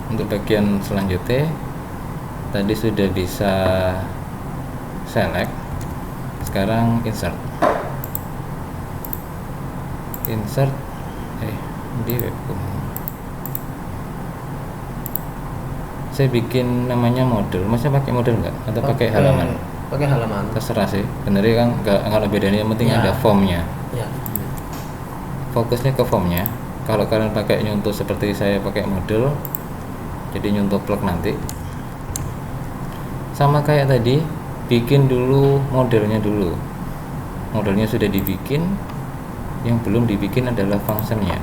Untuk bagian selanjutnya tadi sudah bisa select, sekarang insert di webcom. Saya bikin namanya model. Masnya pakai model nggak atau pakai halaman? Pakai halaman. Terserah sih, benernya kan nggak ada bedanya, yang penting ada formnya. Ya. Fokusnya ke formnya. Kalau kalian pakai nyuntuh seperti saya pakai model, jadi nyuntuh plug nanti. Sama kayak tadi, bikin dulu modelnya dulu. Modelnya sudah dibikin, yang belum dibikin adalah functionnya.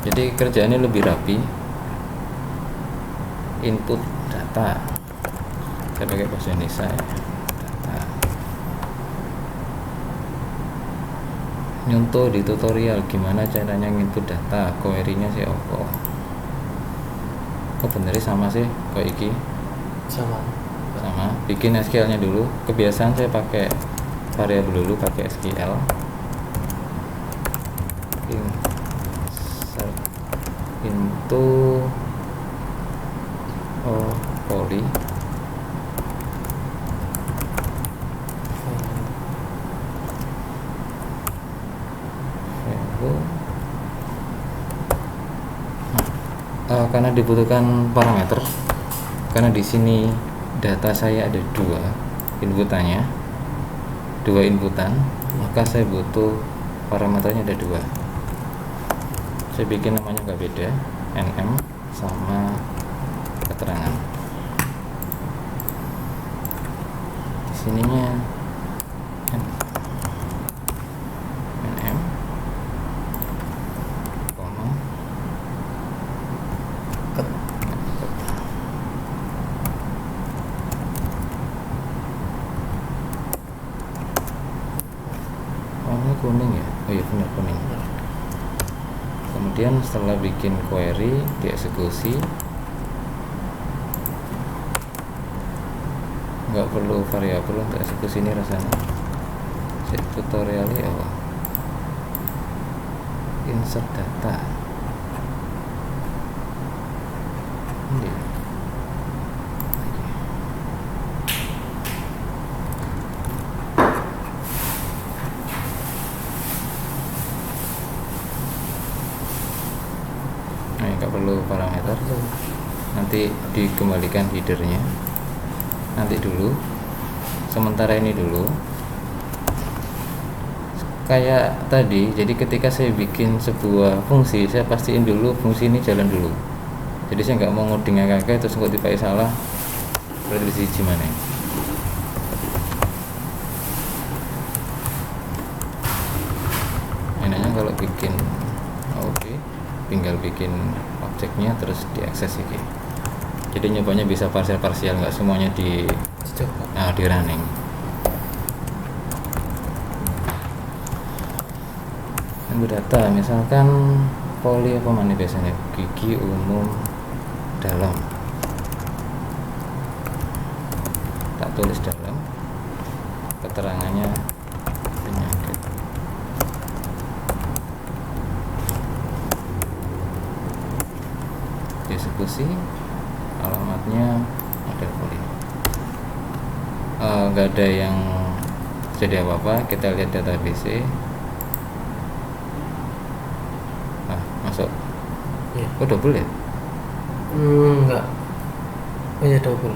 Jadi kerjaannya lebih rapi. Input data, saya pakai bahasa Indonesia ya. Data. Nyontoh di tutorial gimana caranya input data, query-nya sih apa. Oh benernya sama sih kayak iki. Sama. Bikin SQL-nya dulu. Kebiasaan saya pakai variabel dulu, pakai SQL. Insert into poly. Karena dibutuhkan parameter, karena di sini data saya ada dua inputan, maka saya butuh parameternya ada dua. Saya bikin namanya nggak beda, nm sama keterangan. Di sininya nm, koma, warna kuning ya. Oh iya benar, kuning. Kemudian setelah bikin query, dieksekusi. Nggak perlu variabel untuk eksekusi ini rasanya. Tutorialnya apa? Insert data. Ini. Nah, nggak perlu parameter. Nanti dikembalikan headernya. Nanti dulu. Sementara ini dulu. Kayak tadi, jadi ketika saya bikin sebuah fungsi, saya pastiin dulu fungsi ini jalan dulu. Jadi saya nggak mau ngoding kakak terus nggak tiba salah, berarti di sini mana? Enaknya kalau bikin tinggal bikin objeknya terus diakses ini. Jadi nyobanya bisa parsial, nggak semuanya di running. Data misalkan poli apa mana biasanya, gigi umum dalam, tak tulis dalam, keterangannya penyakit. Dieksekusi, alamatnya model poli. Nggak ada yang jadi apa-apa. Kita lihat database. Masuk. Ya. Oh double ya? Enggak. Oh ya double.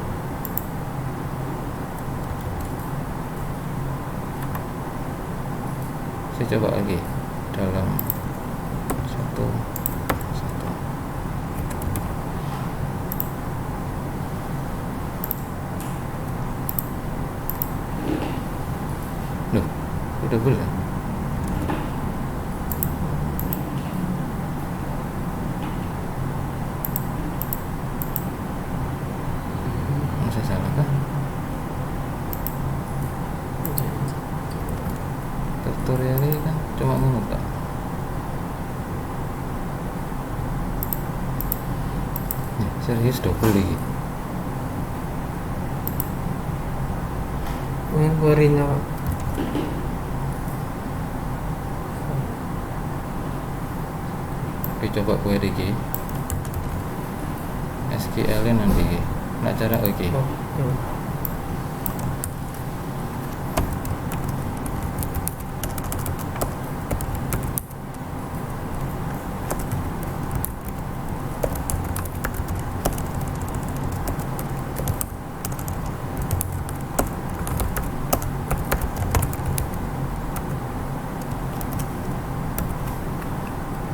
Saya coba lagi dalam satu. Loh, double ya? Tutorialnya kan cuma ngono tak. Serius double lagi. Query-nya Oke, coba query iki SQL -nya nanti iki nak cara oke. Oh,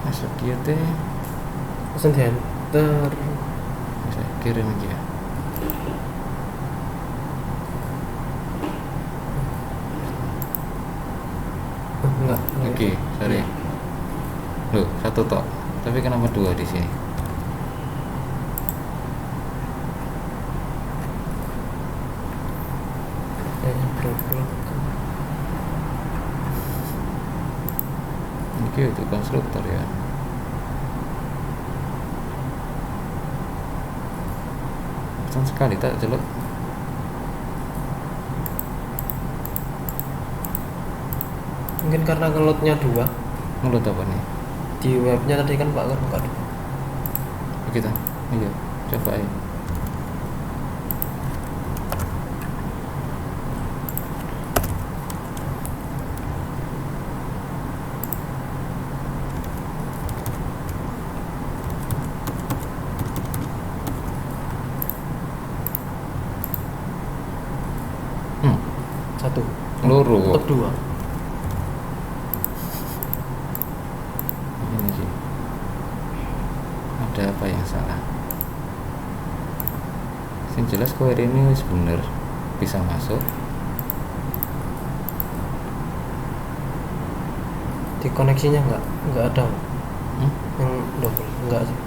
masuk kieu teh Pesan di enter. bisa kirim iki ya. Enggak. Oke, sorry. Loh, satu tok. Tapi kenapa dua di sini? Ini itu konstruktor ya. Pesan sekali tak jelek. Mungkin karena ngelotnya 2 Ngelut apa nih? di webnya tadi kan Pak kan buka 2. Kita. Iya, coba ya. Satu. Loro. Tetap 2. Ini sih. Ada apa yang salah? Yang jelas query ini wis bener bisa masuk. Di koneksinya enggak ada. Hmm? Yang double enggak sih.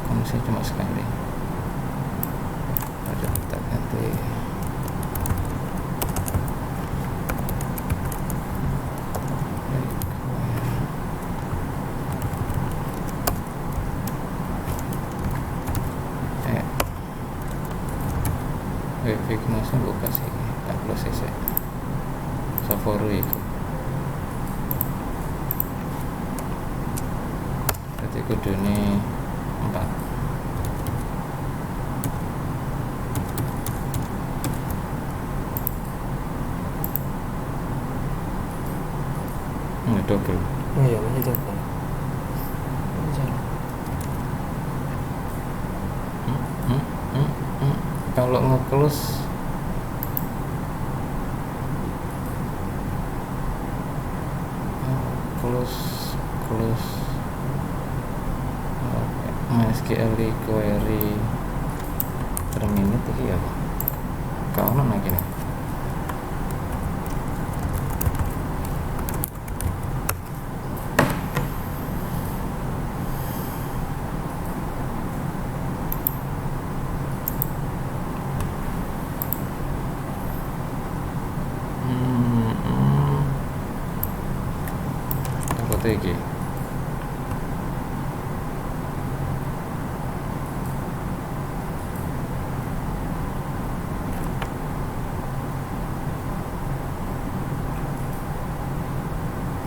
Koneksi cuma sekali. Ada kita ganti. Webik masuk buka sih, tak proses ya. Safari itu. Berarti kudu ini 4. Ini double. Oh iya, masih double. Salah. Kalau nge-close MySQL query terminate iki apa? Kau nang kene. Apa iki?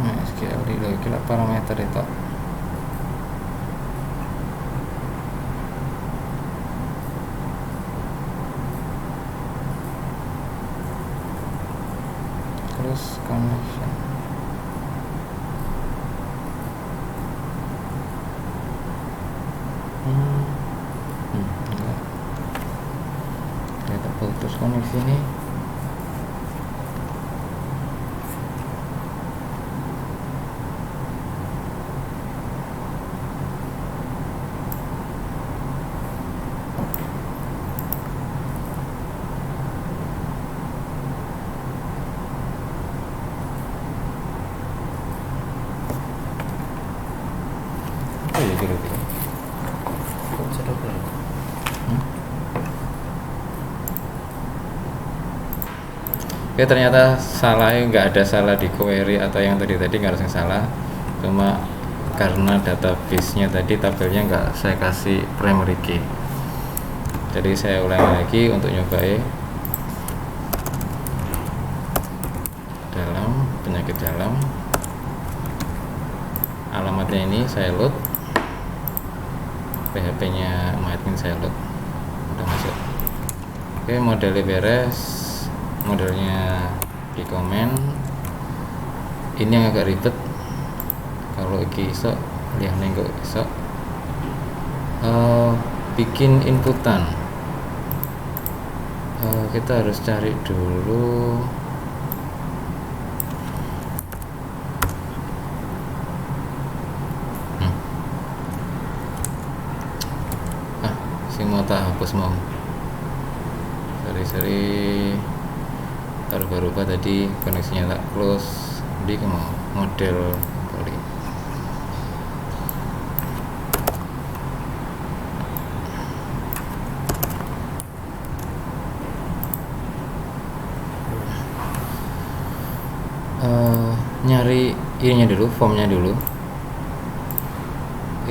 SQL iki lah parameter itu. Terus connection. Enggak. Kita putus koneksi ini. Oh iya kira-kira. Kok bisa double? Oke, ternyata salahnya nggak ada salah di query atau yang tadi nggak harus yang salah, cuma karena database-nya tadi tabelnya nggak saya kasih primary key. Jadi saya ulangi lagi untuk nyobain dalam penyakit dalam alamatnya ini saya load, PHP nya admin saya load, udah masuk. Oke, modelnya beres, modelnya di komen. Ini yang agak ribet, kalau iki iso lihat nengok iso bikin inputan. Kita harus cari dulu sing mau tak hapus mau seri baru tadi koneksinya tak close, jadi mau model kali. Nyari ininya dulu, formnya dulu,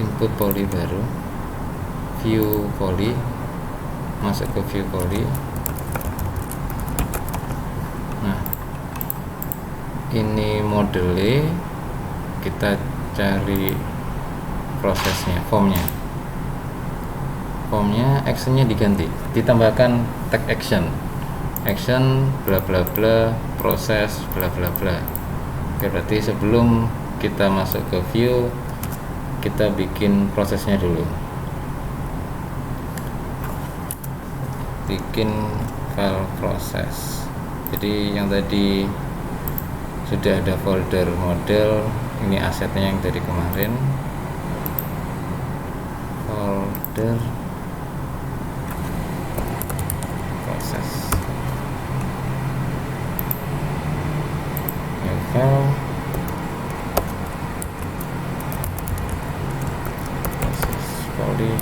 input poly baru, view poly, masuk ke view poly. Nah, ini modelnya, kita cari prosesnya, formnya actionnya diganti, ditambahkan tag action bla bla bla, proses bla bla bla. Oke, berarti sebelum kita masuk ke view, kita bikin prosesnya dulu, bikin file proses. Jadi yang tadi sudah ada folder model, ini asetnya yang dari kemarin, folder proses, file proses poly.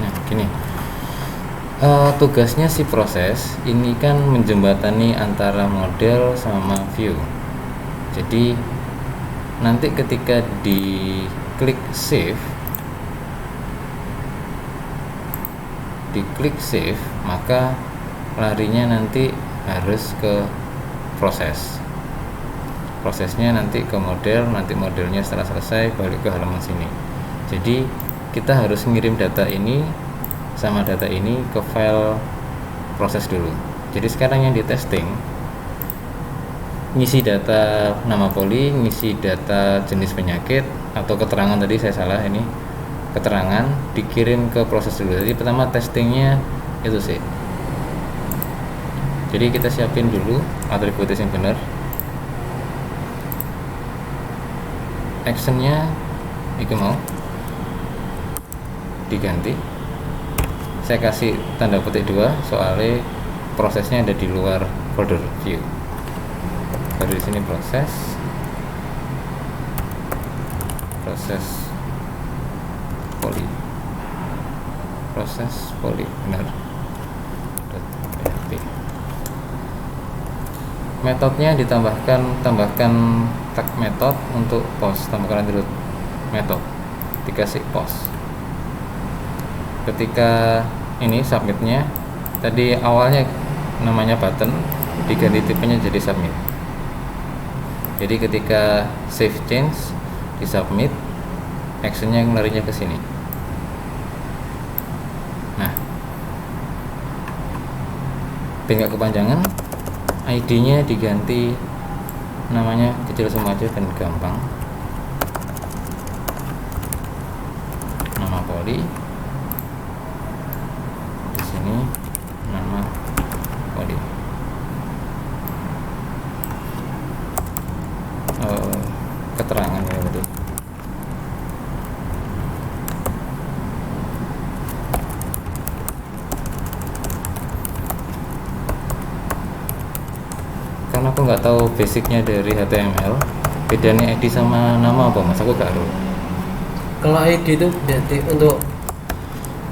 Nah, gini. Tugasnya si proses ini kan menjembatani antara model sama view. Jadi nanti ketika di klik save, maka larinya nanti harus ke prosesnya nanti ke model, nanti modelnya setelah selesai balik ke halaman sini. Jadi kita harus ngirim data ini sama data ini ke file proses dulu. Jadi sekarang yang di testing, ngisi data nama poli, ngisi data jenis penyakit atau keterangan, tadi saya salah, ini keterangan dikirim ke proses dulu. Jadi pertama testingnya itu sih. Jadi kita siapin dulu atributnya yang benar, actionnya itu mau diganti, saya kasih tanda petik 2 soalnya prosesnya ada di luar folder view. Baru di sini proses poly benar. Metodenya tambahkan tag metode untuk post, tambahkan dulu metode, dikasih post. Ketika ini submitnya, tadi awalnya namanya button, diganti tipenya jadi submit. Jadi ketika save change di submit, actionnya larinya ke sini. Nah, biar nggak kepanjangan, ID-nya diganti namanya kecil semua aja dan gampang. Nama poli, di sini nama poli. Keterangan ya tadi. Karena aku nggak tahu basicnya dari HTML, bedanya ID sama nama apa mas, aku gak tahu. Kalau ID itu berarti untuk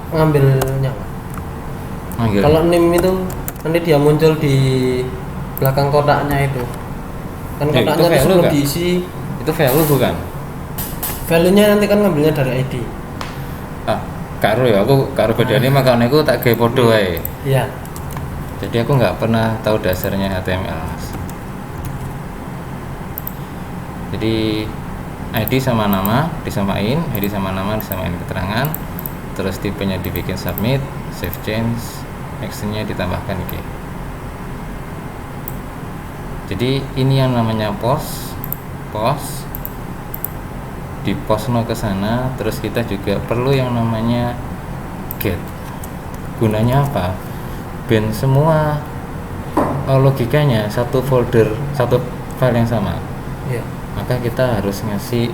ngambilnya. Manggil. Kalau name itu nanti dia muncul di belakang kotaknya itu. Kan Ya, itu kotaknya itu value sebelum nggak? diisi Itu value bukan? value-nya nanti kan ngambilnya dari ID. Ah, karo ya aku karo bedane makane aku tak gawe podo wae. Iya. Jadi aku nggak pernah tahu dasarnya HTML, Mas. Jadi ID sama nama disamain, ID sama nama disamain keterangan, terus tipenya dibikin submit, save change, actionnya ditambahkan key. Jadi ini yang namanya post di postno ke sana, terus kita juga perlu yang namanya get. Gunanya apa? Ben semua logikanya satu folder, satu file yang sama. Iya. Maka kita harus ngasih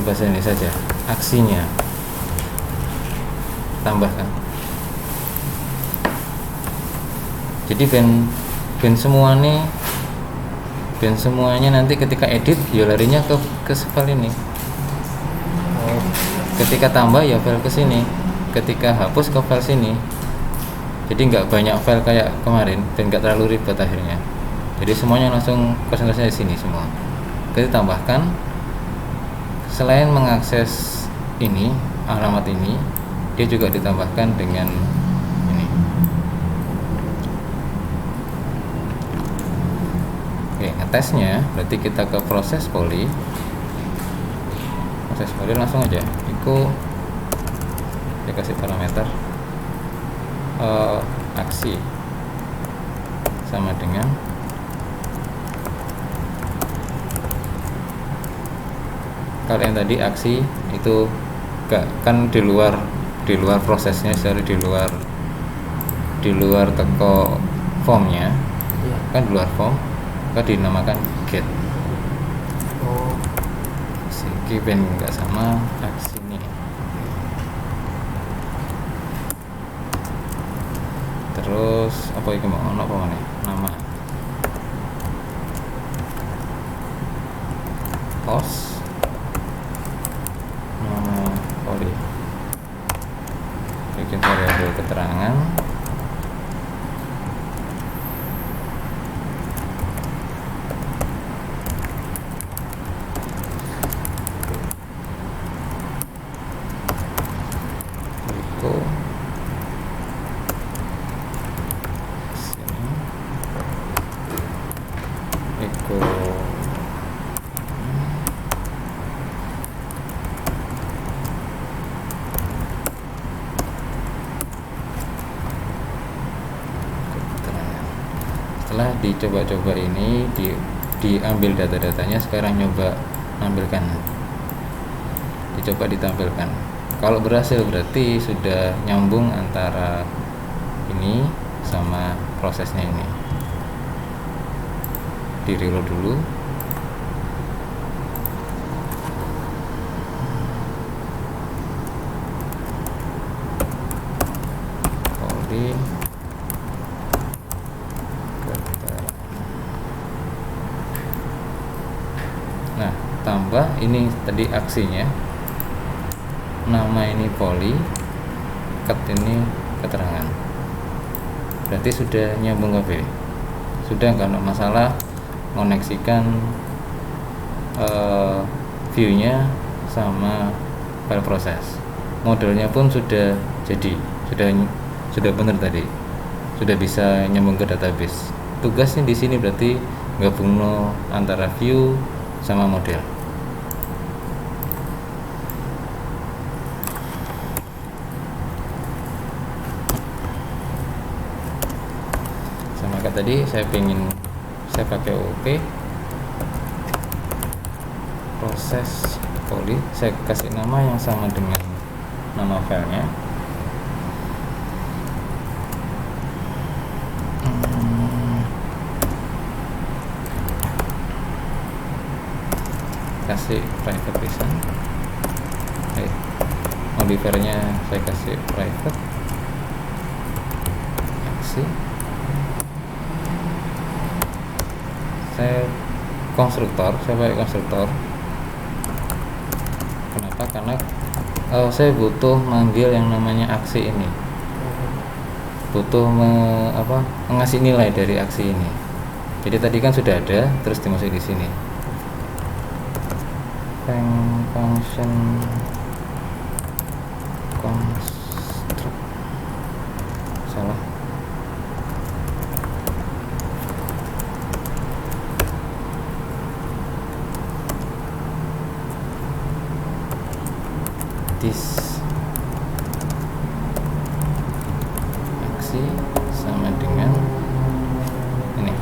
bahasa ini saja aksinya tambahkan. Jadi ben semuanya nanti ketika edit ya larinya ke file ini. Ketika tambah ya file ke sini, ketika hapus ke file sini. Jadi nggak banyak file kayak kemarin dan nggak terlalu ribet akhirnya. Jadi semuanya langsung konsentrasinya di sini semua. Kita tambahkan, selain mengakses ini alamat ini, dia juga ditambahkan dengan ini. Oke, ngetesnya berarti kita ke proses poly langsung aja. Dia kasih parameter aksi sama dengan kalau yang tadi aksi itu kan di luar prosesnya, di luar teko formnya. Iya. Kan di luar form kan dinamakan get. Oh. Siki ben nggak sama aksi ini. Terus apa iki mau ono apa mana? Nama post nama poly bikin variabel keterangan itu sini itu setelah dicoba-coba ini diambil data-datanya, sekarang nyoba tampilkan, dicoba ditampilkan. Kalau berhasil berarti sudah nyambung antara ini sama prosesnya ini. Di reload dulu. Poly nah, tambah ini tadi aksinya, nama ini poly, cut ini keterangan. Berarti sudah nyambung ke sudah nggak ada masalah mengoneksikan view-nya sama file proses. Modelnya pun sudah jadi, sudah benar tadi, sudah bisa nyambung ke database. Tugasnya di sini berarti gabung antara view sama model. Sama kayak tadi saya pakai OOP proses poly, saya kasih nama yang sama dengan nama filenya. Kasih private listen. Modifiernya saya kasih private aksi. Saya pakai konstruktor. Kenapa? Karena saya butuh manggil yang namanya aksi ini, butuh ngasih nilai dari aksi ini. Jadi tadi kan sudah ada, terus dimasukin di sini. Function construct, salah. This aksi sama dengan ini.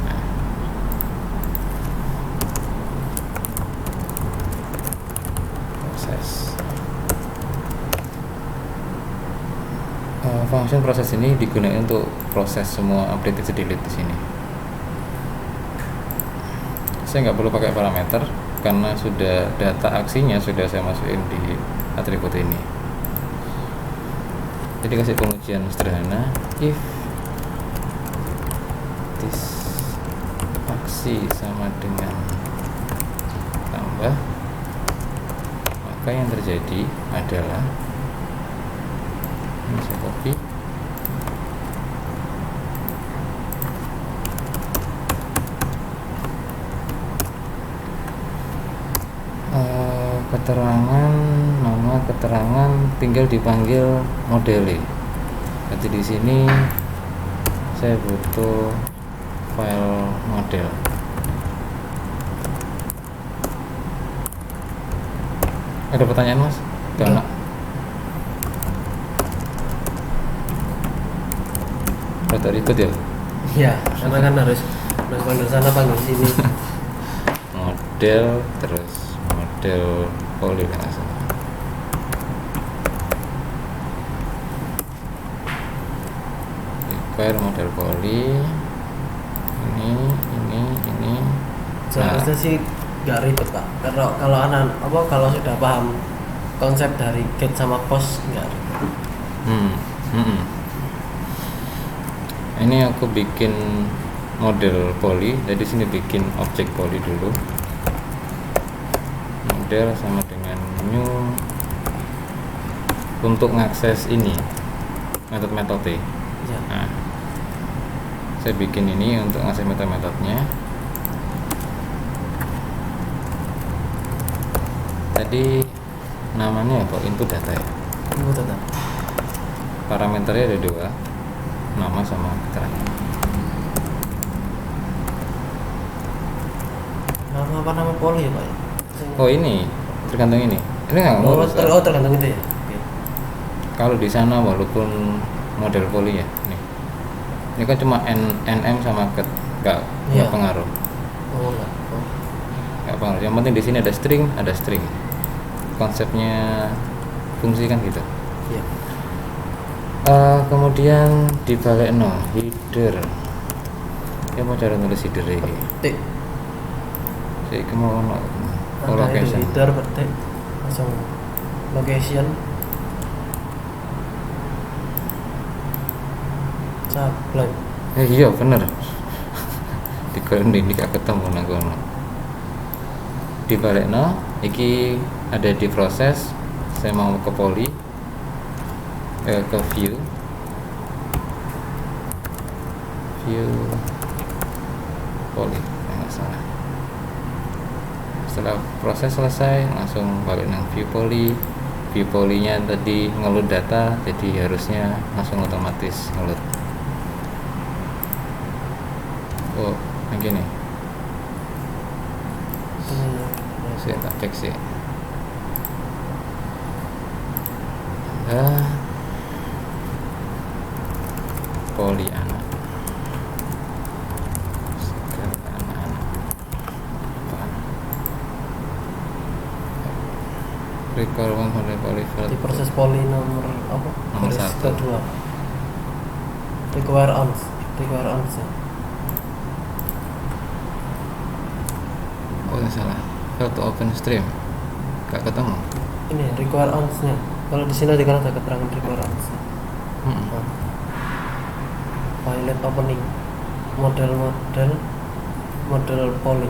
Nah. Proses. Function proses ini digunakan untuk proses semua update to delete di sini. Saya nggak perlu pakai parameter karena sudah data aksinya sudah saya masukin di atribut ini. Jadi kasih pengujian sederhana, if this aksi sama dengan tambah, maka yang terjadi adalah ini saya copy. Keterangan, nama keterangan tinggal dipanggil modele. Jadi di sini saya butuh file model. Ada pertanyaan mas? Karena rada ribet ya? Iya, karena kan harus panggil sana panggil sini. Model terus model poly kan salah. File model poly ini. Seharusnya sih nggak ribet pak. Kalau anak kalau sudah paham konsep dari get sama post nggak ribet. Ini aku bikin model poly. Jadi sini bikin objek poly dulu. Model sama dengan new untuk mengakses ini metode-metode. Ya. Nah, saya bikin ini untuk mengakses metode-metodenya. Tadi namanya apa? Input data ya. Input data. Parameternya ada dua, nama sama keterangan. Nama poly ya pak? Oh ini tergantung ini. Ini nggak ngurus. Tergantung itu ya. Oke. Kalau di sana walaupun model poly ya, ini kan cuma nm sama ket, nggak pengaruh. Oh enggak. Nggak pengaruh. Yang penting di sini ada string. Konsepnya fungsi kan gitu. Iya. Kemudian dibalik no header. Ya mau cara nulis header ini. Tik. Saya mau location. Header berarti langsung location. Subline. Iya bener. Ini gak ketemu nanggono. Dibalik no, iki ada di proses. Saya mau ke poly, ke view poly, nggak salah. Setelah proses selesai langsung balik nang view polynya tadi ngeload data, jadi harusnya langsung otomatis ngeload. Oh yang gini saya tak cek sih. Poly anak requirement polyfill di proses poly nomor apa? Nomor Garis 1. kedua. Require ons ya. Oh salah, fail to open stream, gak ketemu. Ini require ons-nya. Kalau di sini juga ada keterangan require ons. Pilot opening model poly.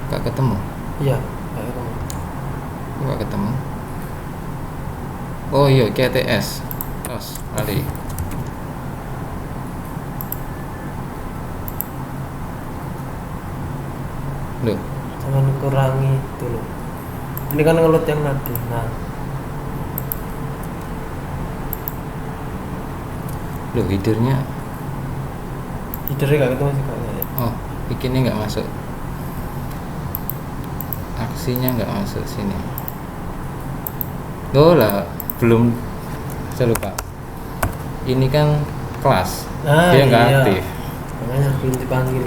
Gak ketemu. Iya, kayak ketemu. Gak ketemu. Oh iya, KTS kali. Loh, Jangan kurangi dulu. Ini kan ngelut yang tadi. Nah, loh headernya, hidupnya kayak gitu masih kayak. oh bikinnya nggak masuk, aksinya nggak masuk sini. Oh lah, belum, saya lupa. Ini kan kelas, Nah, dia nggak iya. aktif. Makanya belum dipanggil.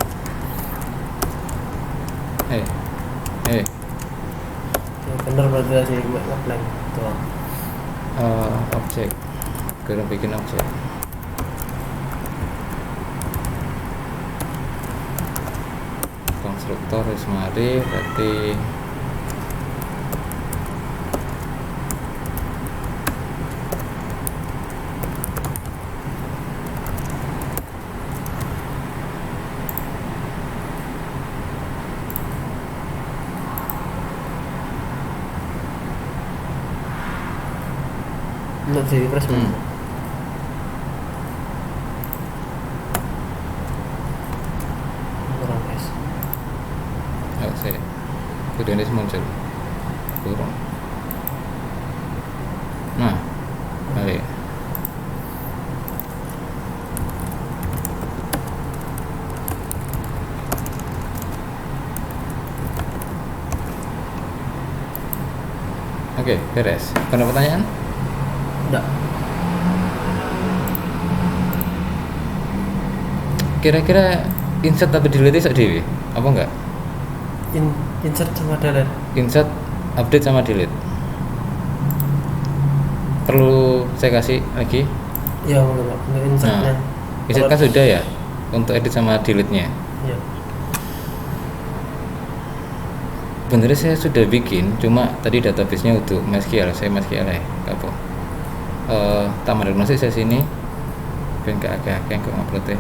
Eh, Ya, bener berarti tadi ngeblank doang. objek, kurang bikin objek. Konstruktor wis mari berarti Untuk jadi press Hmm. kurang es. oh saya udah ini muncul turun. Nah, balik. Oke, beres. Ada pertanyaan? Enggak. Kira-kira insert tapi delete iso dhewe? Apa enggak? Insert sama delete. Insert, update sama delete. Perlu saya kasih lagi? Iya, bener Pak. Untuk insertnya. Nah, insert kan sudah ya untuk edit sama delete-nya. Iya. Benernya saya sudah bikin, cuma tadi database-nya untuk MySQL, saya MySQL ya, apa? Taman diagnosis saya sini, ben gak akeh-akeh kok ngupload